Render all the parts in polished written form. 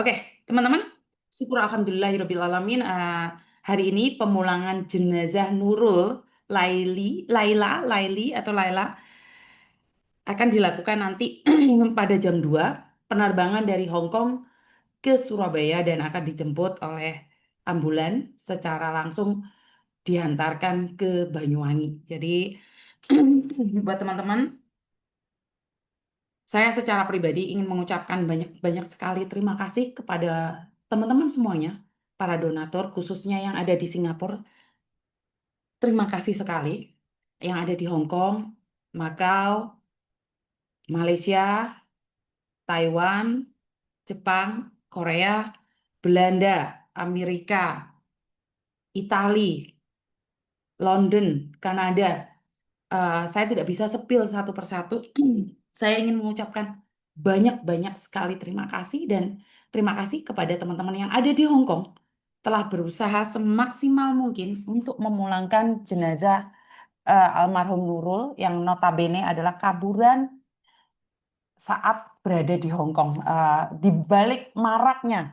Oke, teman-teman, syukur alhamdulillahirabbil alamin. Hari ini pemulangan jenazah Nurul Laili atau Laila akan dilakukan nanti pada jam 2 penerbangan dari Hong Kong ke Surabaya dan akan dijemput oleh ambulan secara langsung dihantarkan ke Banyuwangi. Jadi buat teman-teman, saya secara pribadi ingin mengucapkan banyak-banyak sekali terima kasih kepada teman-teman semuanya, para donatur khususnya yang ada di Singapura. Terima kasih sekali yang ada di Hong Kong, Makau, Malaysia, Taiwan, Jepang, Korea, Belanda, Amerika, Italia, London, Kanada. Saya tidak bisa sepil satu persatu. Saya ingin mengucapkan banyak-banyak sekali terima kasih dan terima kasih kepada teman-teman yang ada di Hong Kong telah berusaha semaksimal mungkin untuk memulangkan jenazah almarhum Nurul yang notabene adalah kaburan saat berada di Hong Kong. Di balik maraknya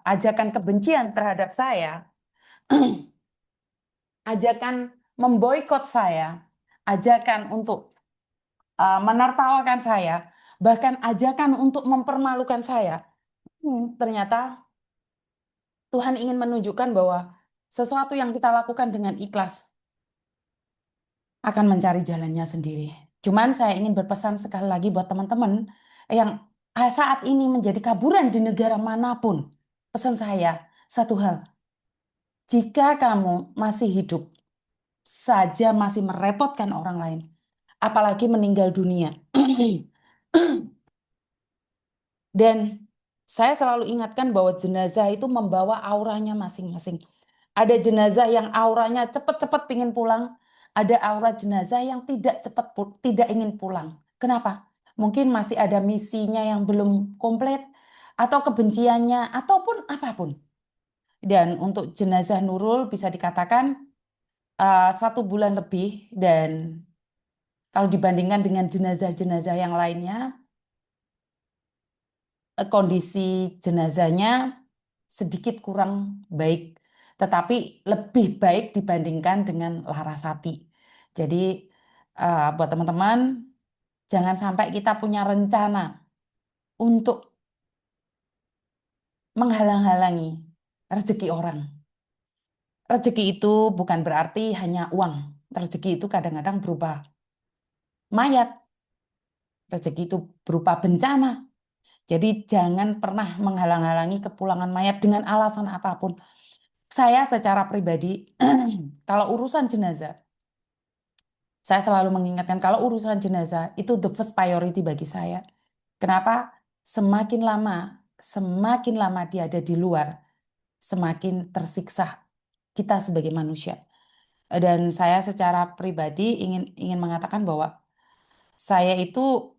ajakan kebencian terhadap saya, ajakan memboikot saya, ajakan untuk menertawakan saya, bahkan ajakan untuk mempermalukan saya. Ternyata Tuhan ingin menunjukkan bahwa sesuatu yang kita lakukan dengan ikhlas akan mencari jalannya sendiri. Cuman saya ingin berpesan sekali lagi buat teman-teman yang saat ini menjadi kaburan di negara manapun. Pesan saya, satu hal, jika kamu masih hidup saja masih merepotkan orang lain, apalagi meninggal dunia. Dan saya selalu ingatkan bahwa jenazah itu membawa auranya masing-masing. Ada jenazah yang auranya cepat-cepat ingin pulang, ada aura jenazah yang tidak ingin pulang. Kenapa? Mungkin masih ada misinya yang belum komplit, atau kebenciannya, ataupun apapun. Dan untuk jenazah Nurul bisa dikatakan 1 bulan lebih, dan kalau dibandingkan dengan jenazah-jenazah yang lainnya, kondisi jenazahnya sedikit kurang baik, tetapi lebih baik dibandingkan dengan Larasati. Jadi buat teman-teman, jangan sampai kita punya rencana untuk menghalang-halangi rezeki orang. Rezeki itu bukan berarti hanya uang. Rezeki itu kadang-kadang berupa mayat. Rezeki itu berupa bencana. Jadi jangan pernah menghalang-halangi kepulangan mayat dengan alasan apapun. Saya secara pribadi, kalau urusan jenazah, saya selalu mengingatkan kalau urusan jenazah itu the first priority bagi saya. Kenapa? Semakin lama dia ada di luar, semakin tersiksa kita sebagai manusia. Dan saya secara pribadi ingin mengatakan bahwa saya itu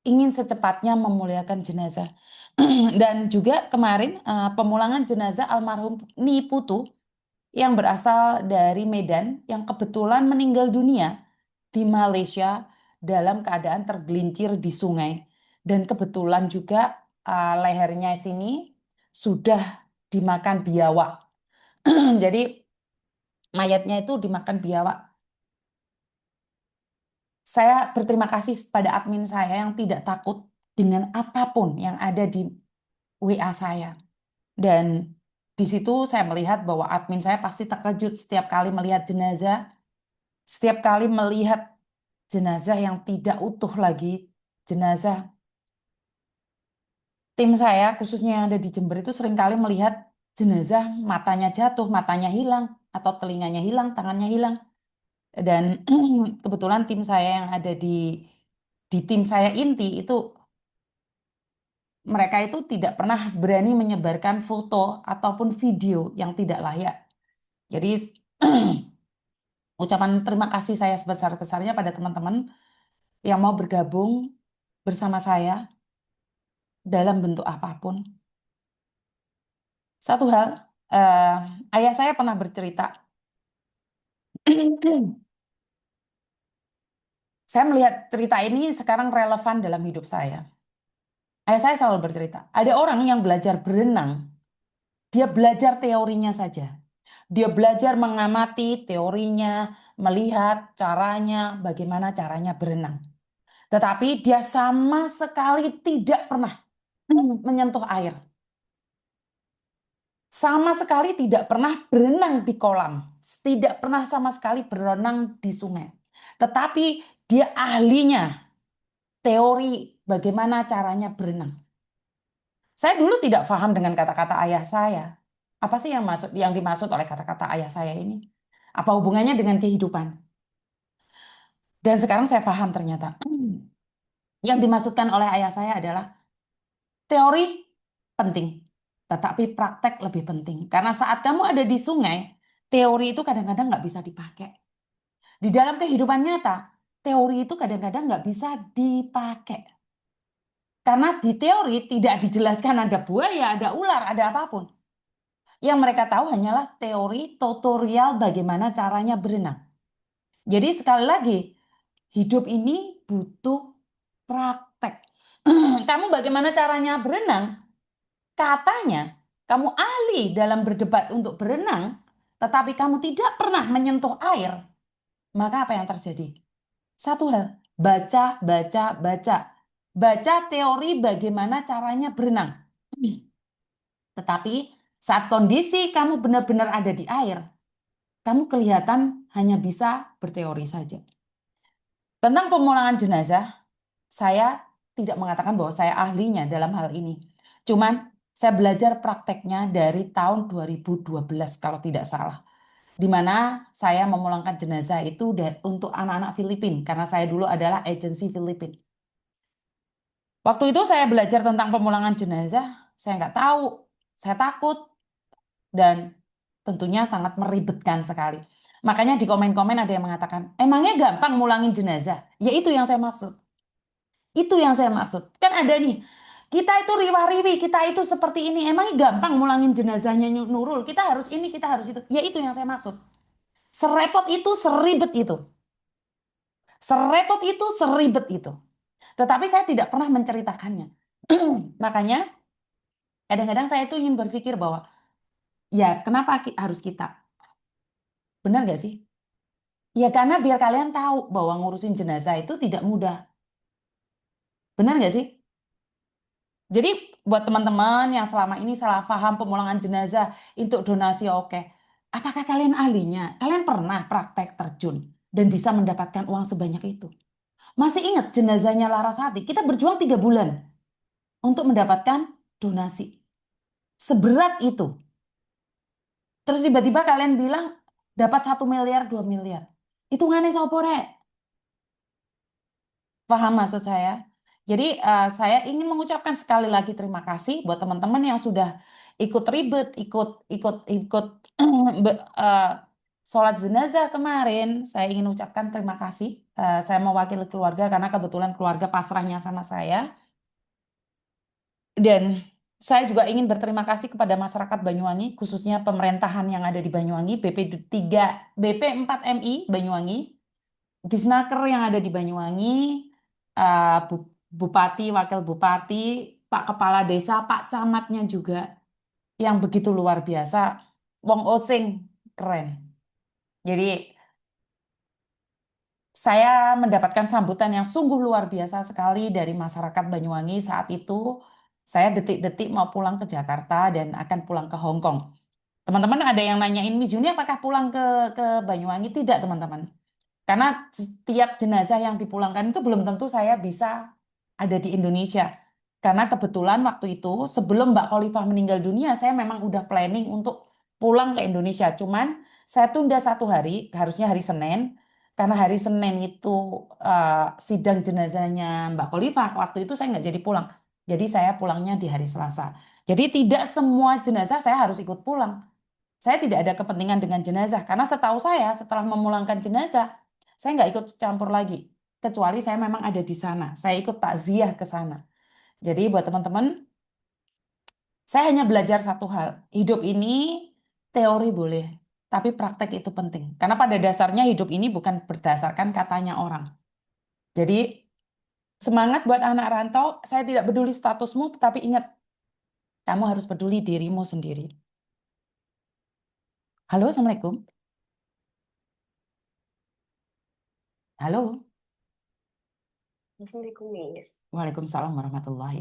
ingin secepatnya memuliakan jenazah. Dan juga kemarin pemulangan jenazah almarhum Niputu yang berasal dari Medan yang kebetulan meninggal dunia di Malaysia dalam keadaan tergelincir di sungai. Dan kebetulan juga lehernya sini sudah dimakan biawak. Jadi mayatnya itu dimakan biawak. Saya berterima kasih pada admin saya yang tidak takut dengan apapun yang ada di WA saya. Dan di situ saya melihat bahwa admin saya pasti terkejut setiap kali melihat jenazah, setiap kali melihat jenazah yang tidak utuh lagi, jenazah. Tim saya khususnya yang ada di Jember itu seringkali melihat jenazah matanya jatuh, matanya hilang, atau telinganya hilang, tangannya hilang. Dan kebetulan tim saya yang ada di tim saya inti itu mereka itu tidak pernah berani menyebarkan foto ataupun video yang tidak layak. Jadi ucapan terima kasih saya sebesar-besarnya pada teman-teman yang mau bergabung bersama saya dalam bentuk apapun. Satu hal, ayah saya pernah bercerita, saya melihat cerita ini sekarang relevan dalam hidup saya. Ayah saya selalu bercerita, ada orang yang belajar berenang, dia belajar teorinya saja. Dia belajar mengamati teorinya, melihat caranya, bagaimana caranya berenang. Tetapi dia sama sekali tidak pernah menyentuh air. Sama sekali tidak pernah berenang di kolam. Tidak pernah sama sekali berenang di sungai. Tetapi dia ahlinya teori bagaimana caranya berenang. Saya dulu tidak paham dengan kata-kata ayah saya. Apa sih yang dimaksud oleh kata-kata ayah saya ini? Apa hubungannya dengan kehidupan? Dan sekarang saya paham ternyata. Yang dimaksudkan oleh ayah saya adalah teori penting, tetapi praktek lebih penting. Karena saat kamu ada di sungai, teori itu kadang-kadang nggak bisa dipakai. Di dalam kehidupan nyata, teori itu kadang-kadang nggak bisa dipakai. Karena di teori tidak dijelaskan ada buaya, ada ular, ada apapun. Yang mereka tahu hanyalah teori tutorial bagaimana caranya berenang. Jadi sekali lagi, hidup ini butuh praktek. Kamu bagaimana caranya berenang? Katanya, kamu ahli dalam berdebat untuk berenang, tetapi kamu tidak pernah menyentuh air. Maka apa yang terjadi? Satu hal, baca, baca, baca. Baca teori bagaimana caranya berenang. Tetapi saat kondisi kamu benar-benar ada di air, kamu kelihatan hanya bisa berteori saja. Tentang pemulangan jenazah, saya tidak mengatakan bahwa saya ahlinya dalam hal ini. Cuman saya belajar prakteknya dari tahun 2012 kalau tidak salah. Di mana saya memulangkan jenazah itu untuk anak-anak Filipina karena saya dulu adalah agensi Filipina. Waktu itu saya belajar tentang pemulangan jenazah, saya nggak tahu, saya takut dan tentunya sangat meribetkan sekali. Makanya di komen-komen ada yang mengatakan, emangnya gampang mulangin jenazah? Ya itu yang saya maksud. Itu yang saya maksud. Kan ada nih, kita itu riwa-riwi, kita itu seperti ini. Emangnya gampang mulangin jenazahnya Nurul? Kita harus ini, kita harus itu. Ya itu yang saya maksud. Serepot itu, seribet itu. Serepot itu, seribet itu. Tetapi saya tidak pernah menceritakannya. Makanya kadang-kadang saya itu ingin berpikir bahwa ya kenapa harus kita? Benar nggak sih? Ya karena biar kalian tahu bahwa ngurusin jenazah itu tidak mudah. Benar nggak sih? Jadi buat teman-teman yang selama ini salah paham pemulangan jenazah untuk donasi oke. Apakah kalian ahlinya? Kalian pernah praktek terjun dan bisa mendapatkan uang sebanyak itu? Masih ingat jenazahnya Larasati? Kita berjuang 3 bulan untuk mendapatkan donasi. Seberat itu. Terus tiba-tiba kalian bilang dapat 1 miliar, 2 miliar. Hitungannya sapa rek? Paham maksud saya? Jadi saya ingin mengucapkan sekali lagi terima kasih buat teman-teman yang sudah ikut ribet, ikut eh, sholat jenazah kemarin. Saya ingin ucapkan terima kasih. Saya mewakili keluarga karena kebetulan keluarga pasrahnya sama saya. Dan saya juga ingin berterima kasih kepada masyarakat Banyuwangi, khususnya pemerintahan yang ada di Banyuwangi, BP 3, BP4MI Banyuwangi, Disnaker yang ada di Banyuwangi, Bupati, Wakil Bupati, Pak Kepala Desa, Pak Camatnya juga yang begitu luar biasa. Wong Osing keren. Jadi saya mendapatkan sambutan yang sungguh luar biasa sekali dari masyarakat Banyuwangi saat itu. Saya detik-detik mau pulang ke Jakarta dan akan pulang ke Hong Kong. Teman-teman ada yang nanyain Miss Juni apakah pulang ke Banyuwangi? Tidak, teman-teman. Karena setiap jenazah yang dipulangkan itu belum tentu saya bisa ada di Indonesia. Karena kebetulan waktu itu sebelum Mbak Khalifah meninggal dunia, saya memang udah planning untuk pulang ke Indonesia. Cuman saya tunda 1 hari, harusnya hari Senin. Karena hari Senin itu sidang jenazahnya Mbak Khalifah. Waktu itu saya nggak jadi pulang. Jadi saya pulangnya di hari Selasa. Jadi tidak semua jenazah saya harus ikut pulang. Saya tidak ada kepentingan dengan jenazah. Karena setahu saya setelah memulangkan jenazah, saya nggak ikut campur lagi. Kecuali saya memang ada di sana. Saya ikut takziah ke sana. Jadi buat teman-teman, saya hanya belajar satu hal. Hidup ini teori boleh, tapi praktek itu penting. Karena pada dasarnya hidup ini bukan berdasarkan katanya orang. Jadi Semangat buat anak rantau, saya tidak peduli statusmu, tetapi ingat, kamu harus peduli dirimu sendiri. Halo, Assalamualaikum. Halo. Assalamualaikum, Miss. Waalaikumsalam warahmatullahi